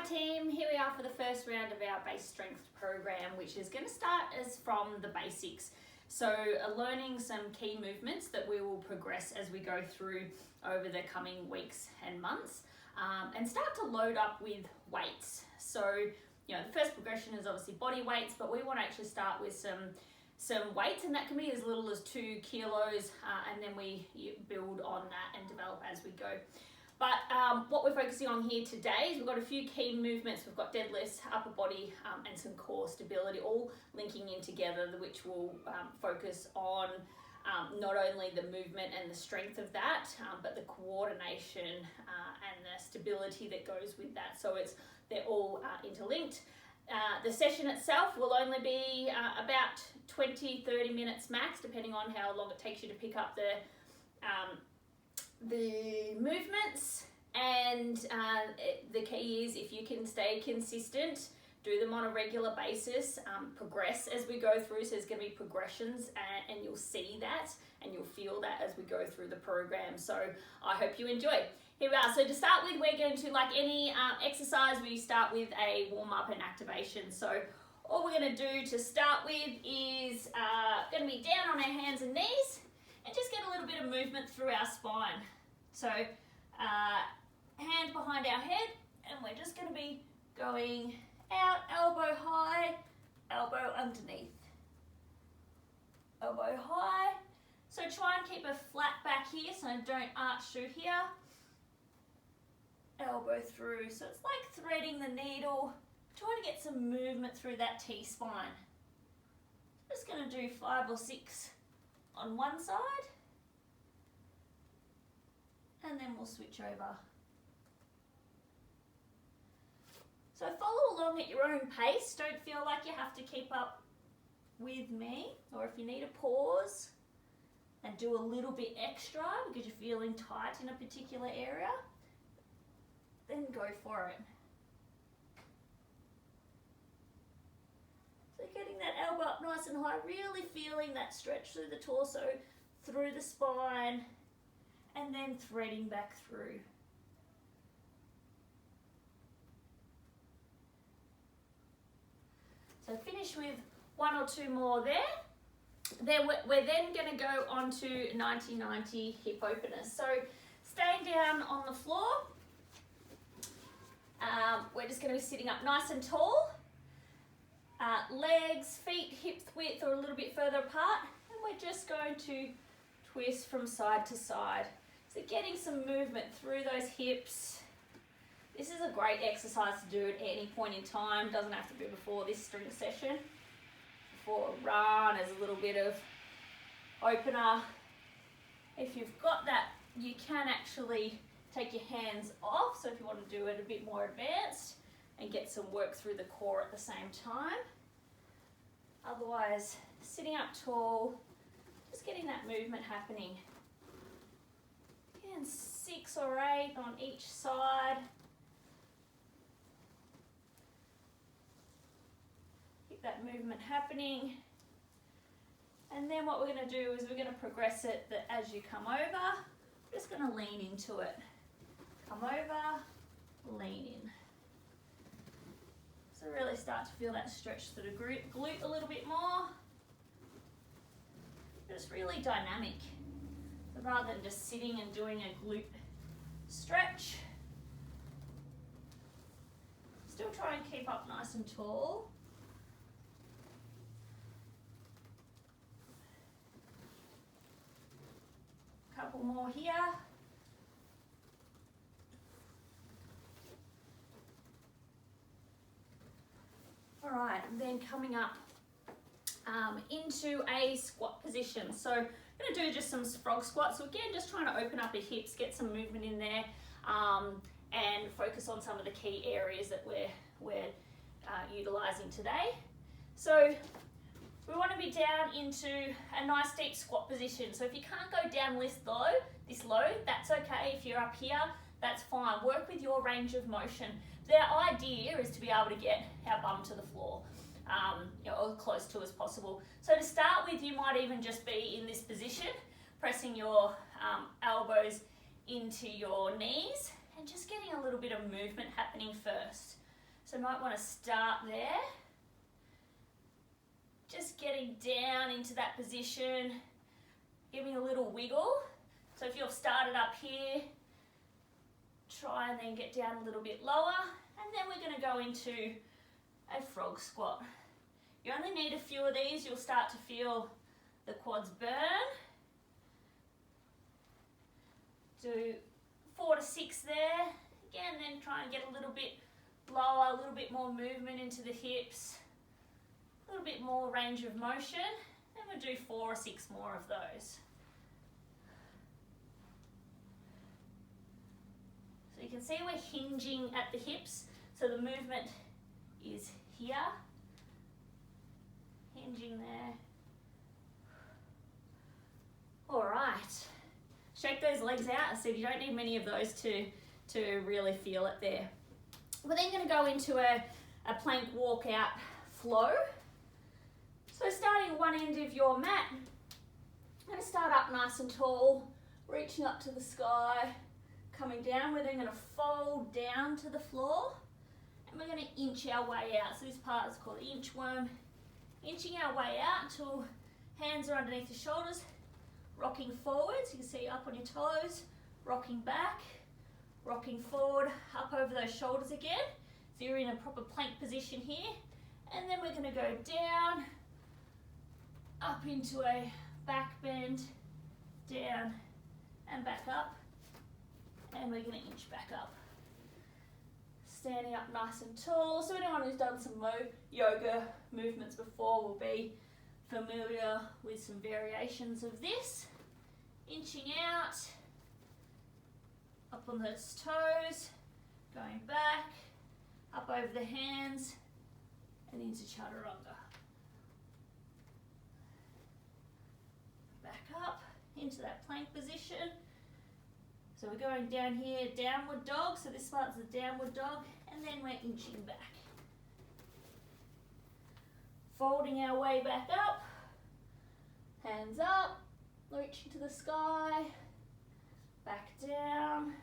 team, here we are for the first round of our base strength program, which is going to start as from the basics. So learning some key movements that we will progress as we go through over the coming weeks and months, and start to load up with weights. So, you know, the first progression is obviously body weights, but we want to actually start with some weights, and that can be as little as 2 kilos, and then we build on that and develop as we go. But what we're focusing on here today is we've got a few key movements. We've got deadlifts, upper body, and some core stability, all linking in together, which will focus on not only the movement and the strength of that, but the coordination and the stability that goes with that. So they're all interlinked. The session itself will only be about 20-30 minutes max, depending on how long it takes you to pick up the movements, and the key is if you can stay consistent, do them on a regular basis, progress as we go through. So there's going to be progressions, and you'll see that and you'll feel that as we go through the program. So I hope you enjoy. Here we are. So to start with, we're going to, like any exercise, we start with a warm-up and activation. So all we're going to do to start with is going to be down on our hands and knees and just get a little bit of movement through our spine. So hand behind our head, and we're just going to be going out, elbow high, elbow underneath, elbow high. So try and keep a flat back here, so don't arch through here. Elbow through, so it's like threading the needle, trying to get some movement through that T-spine. Just going to do 5 or 6 on one side, and then we'll switch over. So follow along at your own pace. Don't feel like you have to keep up with me, or if you need a pause and do a little bit extra because you're feeling tight in a particular area, then go for it. So getting that elbow up nice and high, really feeling that stretch through the torso, through the spine, and then threading back through. So finish with 1 or 2 more there. Then we're then going to go on to 90-90 hip openers. So staying down on the floor, we're just going to be sitting up nice and tall. Legs, feet, hip width or a little bit further apart, and we're just going to twist from side to side. So getting some movement through those hips. This is a great exercise to do at any point in time. Doesn't have to be before this strength session. Before a run, as a little bit of opener. If you've got that, you can actually take your hands off. So if you want to do it a bit more advanced and get some work through the core at the same time. Otherwise, sitting up tall, just getting that movement happening. Again, 6 or 8 on each side. Keep that movement happening. And then what we're going to do is we're going to progress it that as you come over, we're just going to lean into it. Come over, lean in. So really start to feel that stretch through the glute a little bit more. Just really dynamic. So rather than just sitting and doing a glute stretch, still try and keep up nice and tall. Couple more here. All right, and then coming up into a squat position. So I'm going to do just some frog squats. So again, just trying to open up the hips, get some movement in there, and focus on some of the key areas that we're utilizing today. So we want to be down into a nice deep squat position. So if you can't go down this low, that's okay. If you're up here, that's fine. Work with your range of motion. The idea is to be able to get our bum to the floor, you know, as close to as possible. So to start with, you might even just be in this position, pressing your elbows into your knees and just getting a little bit of movement happening first. So you might want to start there. Just getting down into that position, giving a little wiggle. So if you've started up here, try and then get down a little bit lower, and then we're going to go into a frog squat. You only need a few of these, you'll start to feel the quads burn. Do 4 to 6 there. Again, then try and get a little bit lower, a little bit more movement into the hips, a little bit more range of motion, and we'll do 4 or 6 more of those. So you can see we're hinging at the hips, so the movement is here, hinging there. All right, shake those legs out. So you don't need many of those to really feel it there. We're then going to go into a plank walkout flow. So starting at one end of your mat, I'm going to start up nice and tall, reaching up to the sky, coming down. We're then going to fold down to the floor, and we're going to inch our way out. So this part is called the inchworm. Inching our way out until hands are underneath the shoulders, rocking forwards. You can see up on your toes, rocking back, rocking forward, up over those shoulders again. So you're in a proper plank position here. And then we're going to go down, up into a back bend, down and back up. And we're going to inch back up. Standing up nice and tall. So anyone who's done some yoga movements before will be familiar with some variations of this. Inching out, up on those toes, going back, up over the hands, and into chaturanga. Back up into that plank position. So we're going down here, downward dog. So this part's the downward dog, and then we're inching back. Folding our way back up, hands up, reaching to the sky, back down,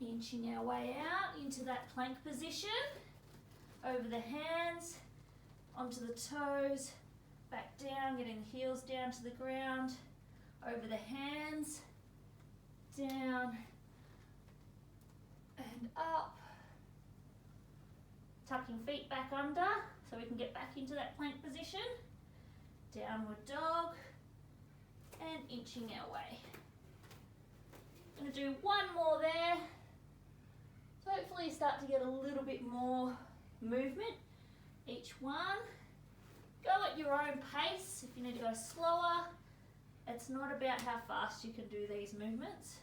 inching our way out into that plank position, over the hands, onto the toes, back down, getting the heels down to the ground, over the hands, down and up, tucking feet back under so we can get back into that plank position, downward dog, and inching our way. I'm going to do one more there. So hopefully you start to get a little bit more movement each one. Go at your own pace. If you need to go slower, it's not about how fast you can do these movements.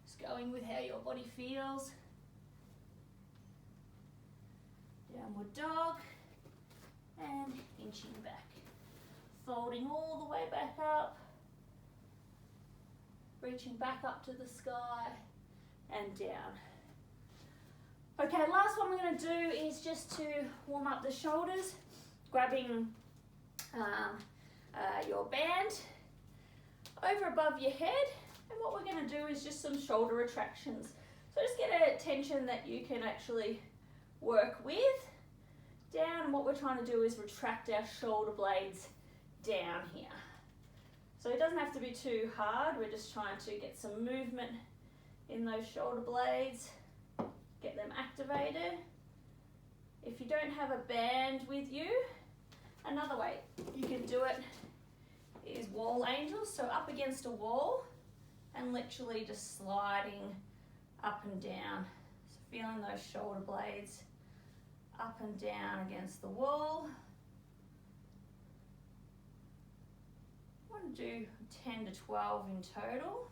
Just going with how your body feels. Downward dog and inching back. Folding all the way back up. Reaching back up to the sky and down. Okay, last one we're going to do is just to warm up the shoulders, grabbing your band over above your head, and what we're going to do is just some shoulder retractions. So just get a tension that you can actually work with down, and what we're trying to do is retract our shoulder blades down here. So it doesn't have to be too hard, we're just trying to get some movement in those shoulder blades, get them activated. If you don't have a band with you, another way you can do it is wall angels, so up against a wall and literally just sliding up and down. So feeling those shoulder blades up and down against the wall. I want to do 10 to 12 in total.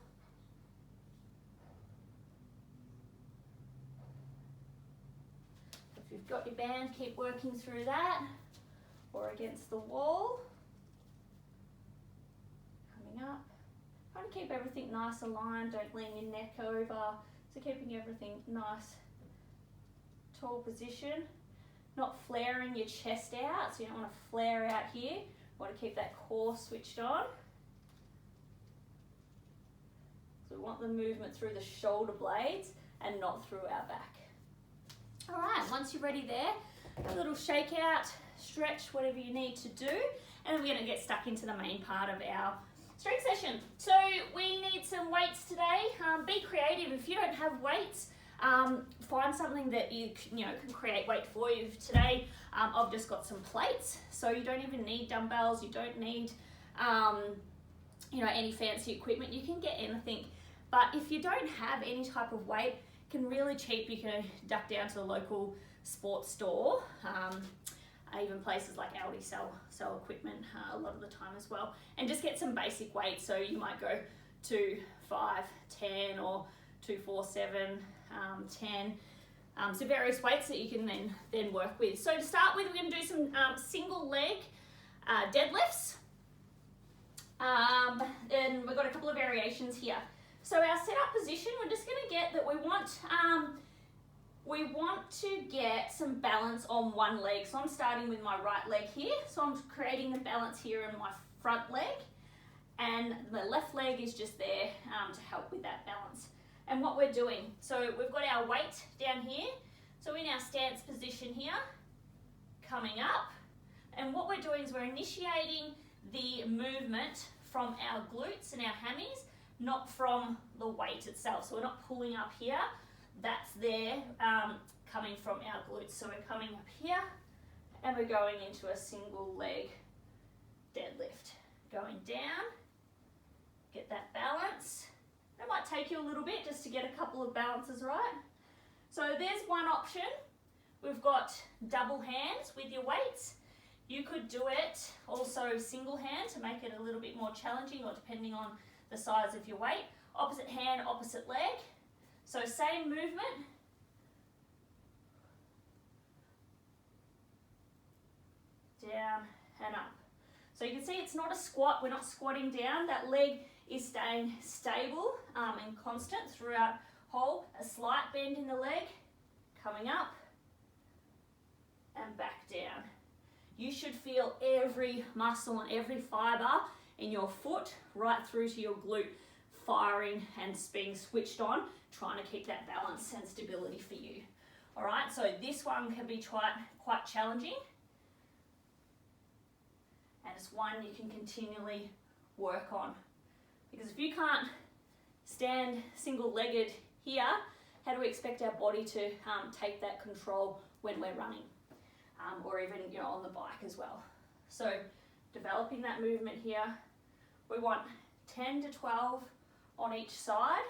If you've got your band, keep working through that, or against the wall. Coming up. Trying to keep everything nice aligned, don't lean your neck over. So keeping everything nice, tall position. Not flaring your chest out, so you don't want to flare out here. You want to keep that core switched on. So we want the movement through the shoulder blades and not through our back. All right, once you're ready there, a little shake out, stretch, whatever you need to do, and then we're gonna get stuck into the main part of our strength session. So we need some weights today. Be creative. If you don't have weights, find something that you can create weight for you. Today, I've just got some plates, so you don't even need dumbbells. You don't need, any fancy equipment. You can get anything. But if you don't have any type of weight, it can really cheap. You can duck down to the local sports store. Even places like Aldi sell equipment a lot of the time as well, and just get some basic weights. So you might go 2, 5, 10, or 2, 4, 7, 10. So various weights that you can then work with. So to start with, we're going to do some single leg deadlifts, and we've got a couple of variations here. So our setup position, we're just going to get that we want to get some balance on one leg. So I'm starting with my right leg here. So I'm creating the balance here in my front leg, and the left leg is just there to help with that balance. And what we're doing, so we've got our weight down here. So in our stance position here, coming up. And what we're doing is we're initiating the movement from our glutes and our hammies, not from the weight itself. So we're not pulling up here. That's there coming from our glutes. So we're coming up here and we're going into a single leg deadlift. Going down, get that balance. It might take you a little bit just to get a couple of balances right. So there's one option. We've got double hands with your weights. You could do it also single hand to make it a little bit more challenging, or depending on the size of your weight. Opposite hand, opposite leg. So same movement. Down and up. So you can see it's not a squat. We're not squatting down. That leg is staying stable and constant throughout whole. A slight bend in the leg, coming up and back down. You should feel every muscle and every fiber in your foot right through to your glute firing and being switched on, trying to keep that balance and stability for you. All right, so this one can be quite challenging, and it's one you can continually work on. Because if you can't stand single-legged here, how do we expect our body to take that control when we're running, or even on the bike as well? So developing that movement here, we want 10 to 12 on each side.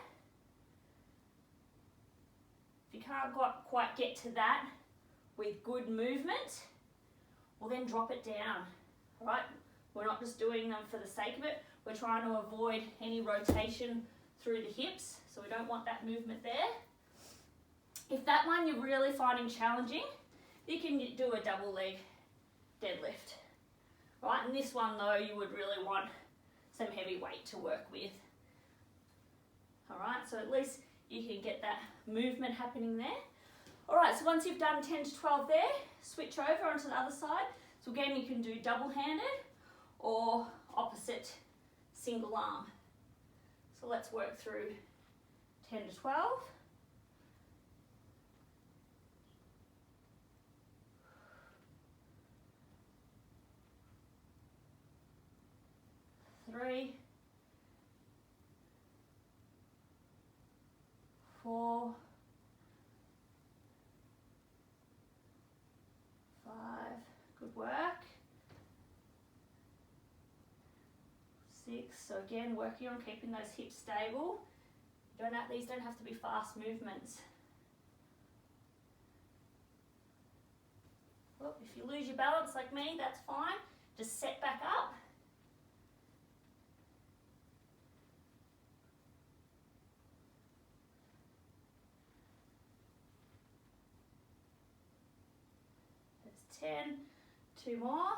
If you can't quite get to that with good movement, well then drop it down. All right, we're not just doing them for the sake of it. We're trying to avoid any rotation through the hips, so we don't want that movement there. If that one you're really finding challenging, you can do a double leg deadlift. Right, and this one though, you would really want some heavy weight to work with. All right, so at least you can get that movement happening there. All right, so once you've done 10 to 12 there, switch over onto the other side. So again, you can do double-handed or opposite single arm. So let's work through 10 to 12. Three, 4, 5, good work. 6, so again, working on keeping those hips stable. These don't have to be fast movements. Well, if you lose your balance like me, that's fine. Just set back up. That's 10, 2 more.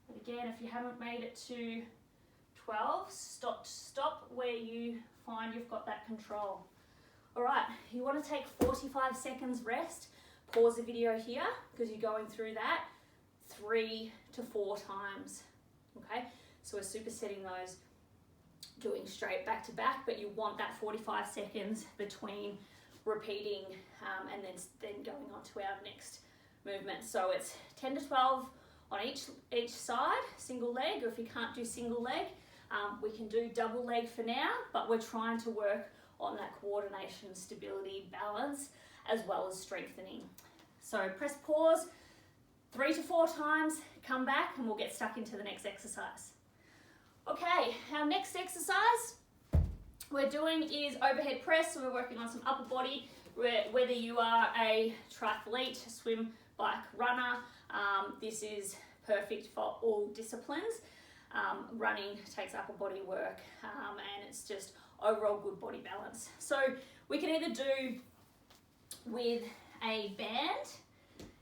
And again, if you haven't made it to 12, stop where you find you've got that control. All right, you want to take 45 seconds rest. Pause the video here because you're going through that 3 to 4 times. Okay, so we're supersetting those. doing straight back to back, but you want that 45 seconds between repeating and then going on to our next movement. So it's 10 to 12 on each side, single leg, or if you can't do single leg, we can do double leg for now, but we're trying to work on that coordination, stability, balance, as well as strengthening. So press pause 3 to 4 times, come back, and we'll get stuck into the next exercise. Okay, our next exercise we're doing is overhead press. So we're working on some upper body, whether you are a triathlete, swim, bike, runner, this is perfect for all disciplines. Running takes upper body work, and it's just overall good body balance. So we can either do with a band,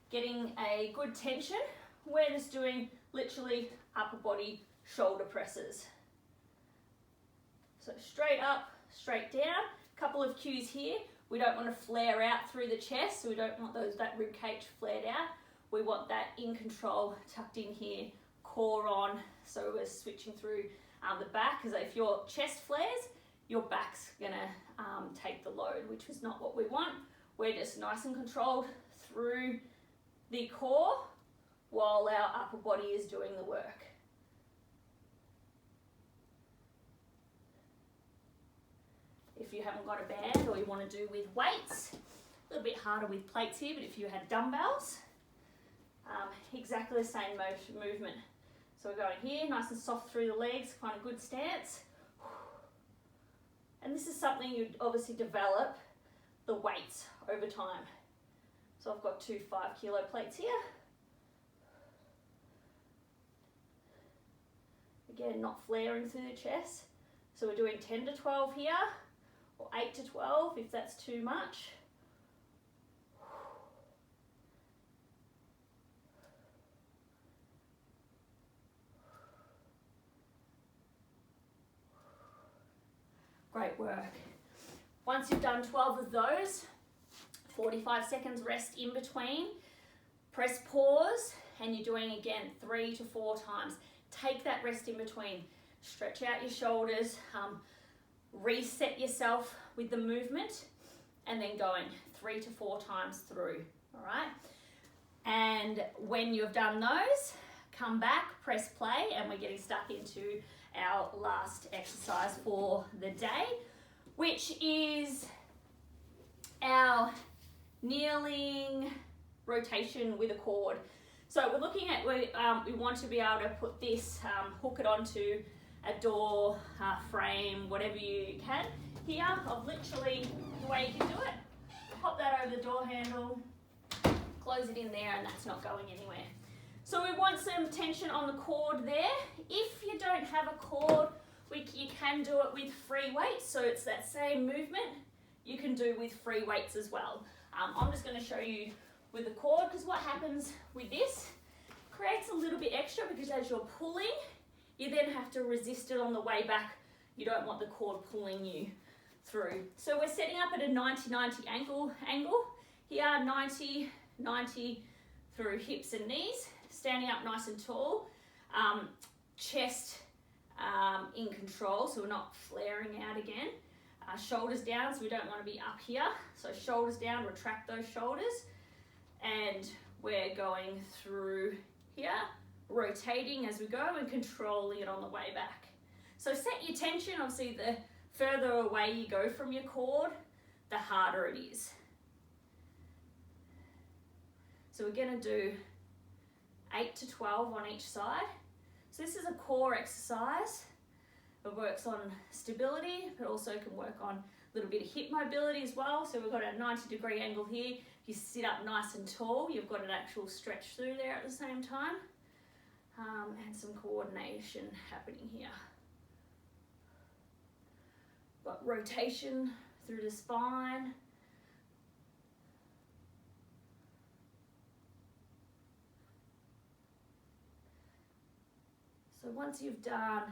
getting a good tension. We're just doing literally upper body shoulder presses. So straight up, straight down. Couple of cues here. We don't want to flare out through the chest, so we don't want that rib cage flared out. We want that in control, tucked in here, core on. So we're switching through the back, because if your chest flares, your back's gonna take the load, which is not what we want. We're just nice and controlled through the core while our upper body is doing the work. If you haven't got a band or you want to do with weights, a little bit harder with plates here, but if you had dumbbells, exactly the same movement. So we're going here, nice and soft through the legs, kind of good stance. And this is something you'd obviously develop the weights over time. So I've got 2 5-kilo plates here. Again, not flaring through the chest. So we're doing 10 to 12 here, or 8 to 12 if that's too much. Great work. Once you've done 12 of those, 45 seconds rest in between, press pause, and you're doing again 3 to 4 times. Take that rest in between, stretch out your shoulders, reset yourself with the movement, and then going 3 to 4 times through, all right? And when you've done those, come back, press play, and we're getting stuck into our last exercise for the day, which is our kneeling rotation with a cord. So we're looking at, we want to be able to put this, hook it onto a door, frame, whatever you can. Here, I've literally, the way you can do it, pop that over the door handle, close it in there, and that's not going anywhere. So we want some tension on the cord there. If you don't have a cord, you can do it with free weights. So it's that same movement you can do with free weights as well. I'm just going to show you with the cord, because what happens with this creates a little bit extra, because as you're pulling, you then have to resist it on the way back. You don't want the cord pulling you through. So we're setting up at a 90-90 angle here, 90 through hips and knees, standing up nice and tall, chest in control, so we're not flaring out again. Shoulders down, so we don't want to be up here. So shoulders down, retract those shoulders, and we're going through here, rotating as we go and controlling it on the way back. So set your tension. Obviously, the further away you go from your cord, the harder it is. So we're going to do 8 to 12 on each side. So this is a core exercise. It works on stability, but also can work on a little bit of hip mobility as well. So we've got a 90-degree angle here. If you sit up nice and tall, you've got an actual stretch through there at the same time. And some coordination happening here. Got rotation through the spine. So once you've done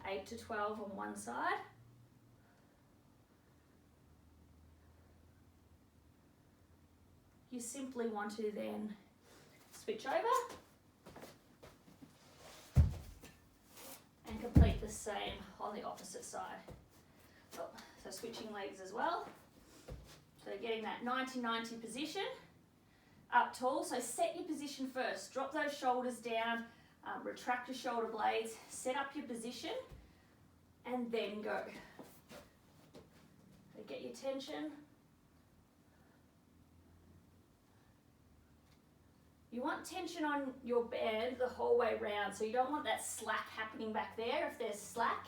8 to 12 on one side, you simply want to then switch over and complete the same on the opposite side. Oh, so switching legs as well. So getting that 90-90 position, up tall. So set your position first. Drop those shoulders down, retract your shoulder blades, set up your position, and then go. So get your tension. You want tension on your band the whole way round, so you don't want that slack happening back there. If there's slack,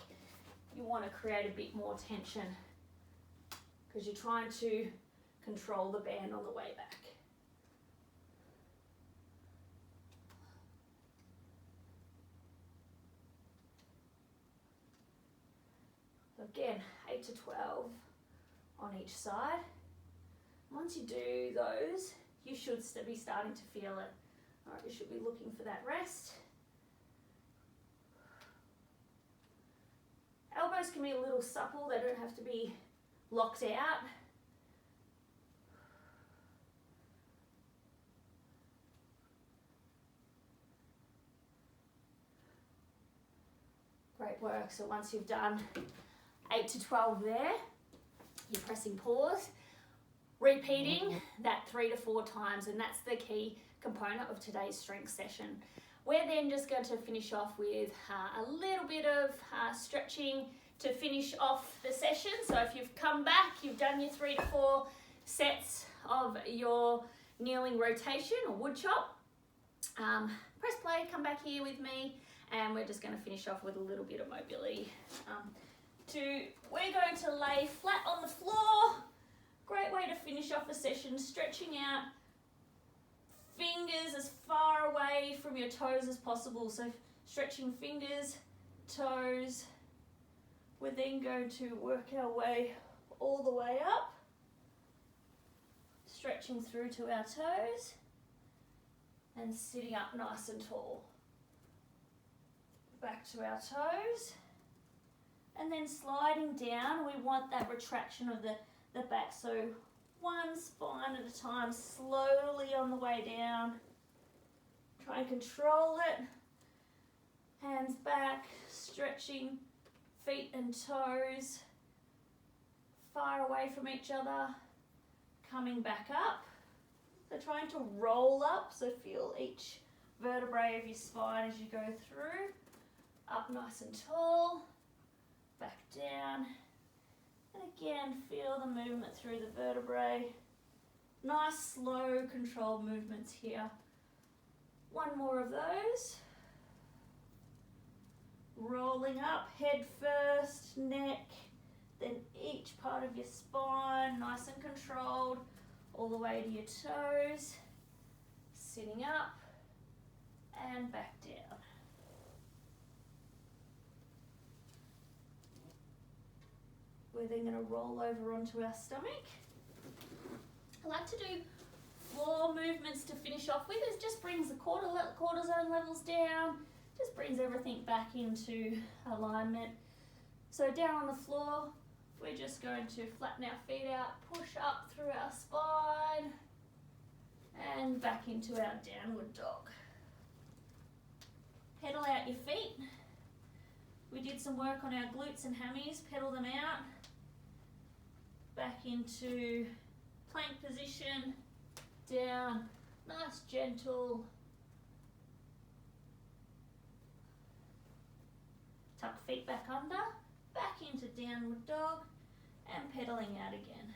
you want to create a bit more tension because you're trying to control the band on the way back. So again, 8 to 12 on each side. Once you do those, you should be starting to feel it. All right, you should be looking for that rest. Elbows can be a little supple, they don't have to be locked out. Great work. So once you've done 8 to 12 there, you're pressing pause. Repeating that 3 to 4 times, and that's the key component of today's strength session. We're then just going to finish off with a little bit of stretching to finish off the session. So if you've come back, you've done your 3 to 4 sets of your kneeling rotation or wood chop, press play, come back here with me, and we're just going to finish off with a little bit of mobility. We're going to lay flat on the floor. Great way to finish off a session, stretching out fingers as far away from your toes as possible. So stretching fingers, toes. We're then going to work our way all the way up, stretching through to our toes and sitting up nice and tall. Back to our toes and then sliding down. We want that retraction of the back, so one spine at a time, slowly on the way down. Try and control it. Hands back, stretching feet and toes far away from each other, coming back up. So trying to roll up, so feel each vertebrae of your spine as you go through. Up nice and tall, back down. And again, feel the movement through the vertebrae. Nice, slow, controlled movements here. One more of those. Rolling up, head first, neck, then each part of your spine, nice and controlled, all the way to your toes. Sitting up and back down. We're then going to roll over onto our stomach. I like to do floor movements to finish off with. It just brings the cortisone levels down, just brings everything back into alignment. So down on the floor, we're just going to flatten our feet out, push up through our spine, and back into our downward dog. Pedal out your feet. We did some work on our glutes and hammies, pedal them out. Back into plank position, down, nice gentle. Tuck feet back under, back into downward dog, and pedaling out again.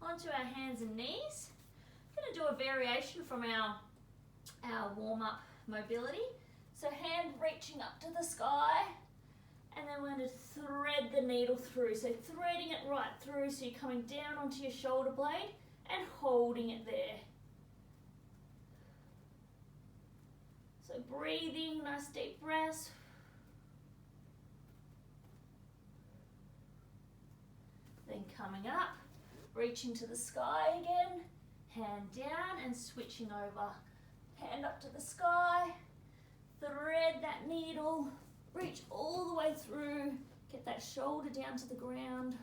Onto our hands and knees. I'm going to do a variation from our warm-up mobility. So hand reaching up to the sky, and then we're going to thread the needle through. So threading it right through, so you're coming down onto your shoulder blade and holding it there. So breathing, nice deep breaths. Then coming up, reaching to the sky again, hand down and switching over. Hand up to the sky. Thread that needle, reach all the way through, get that shoulder down to the ground.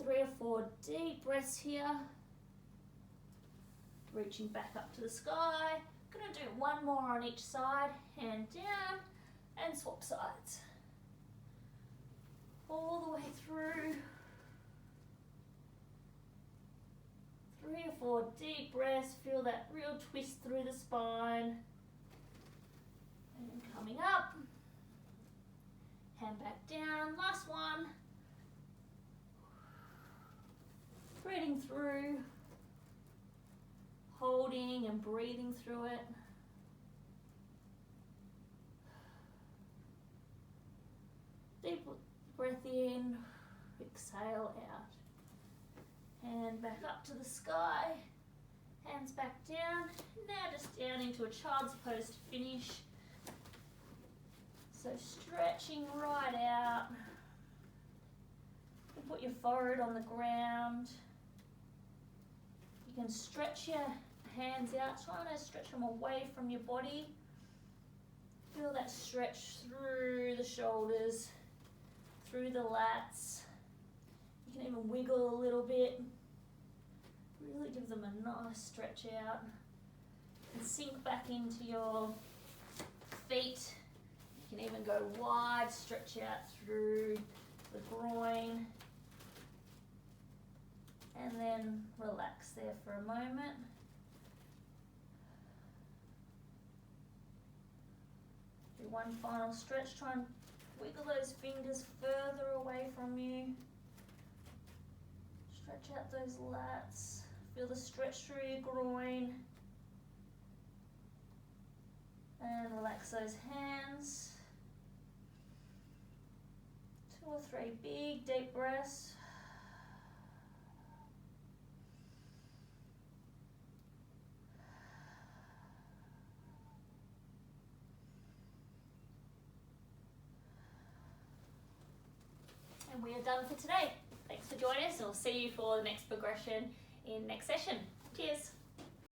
3 or 4 deep breaths here. Reaching back up to the sky. Gonna do one more on each side, hand down, and swap sides. All the way through. 3 or 4 deep breaths, feel that real twist through the spine. And coming up, hand back down, last one. Threading through, holding and breathing through it. Deep breath in, exhale out. Hand back up to the sky, hands back down. Now just down into a child's pose to finish. So stretching right out. You put your forehead on the ground. You can stretch your hands out, trying to stretch them away from your body. Feel that stretch through the shoulders, through the lats. You can even wiggle a little bit. Really give them a nice stretch out. And sink back into your feet. You can even go wide, stretch out through the groin. And then relax there for a moment. Do one final stretch. Try and wiggle those fingers further away from you. Stretch out those lats. Feel the stretch through your groin. And relax those hands. 2 or 3 big deep breaths. And we are done for today. Thanks for joining us. We'll see you for the next progression in next session. Cheers.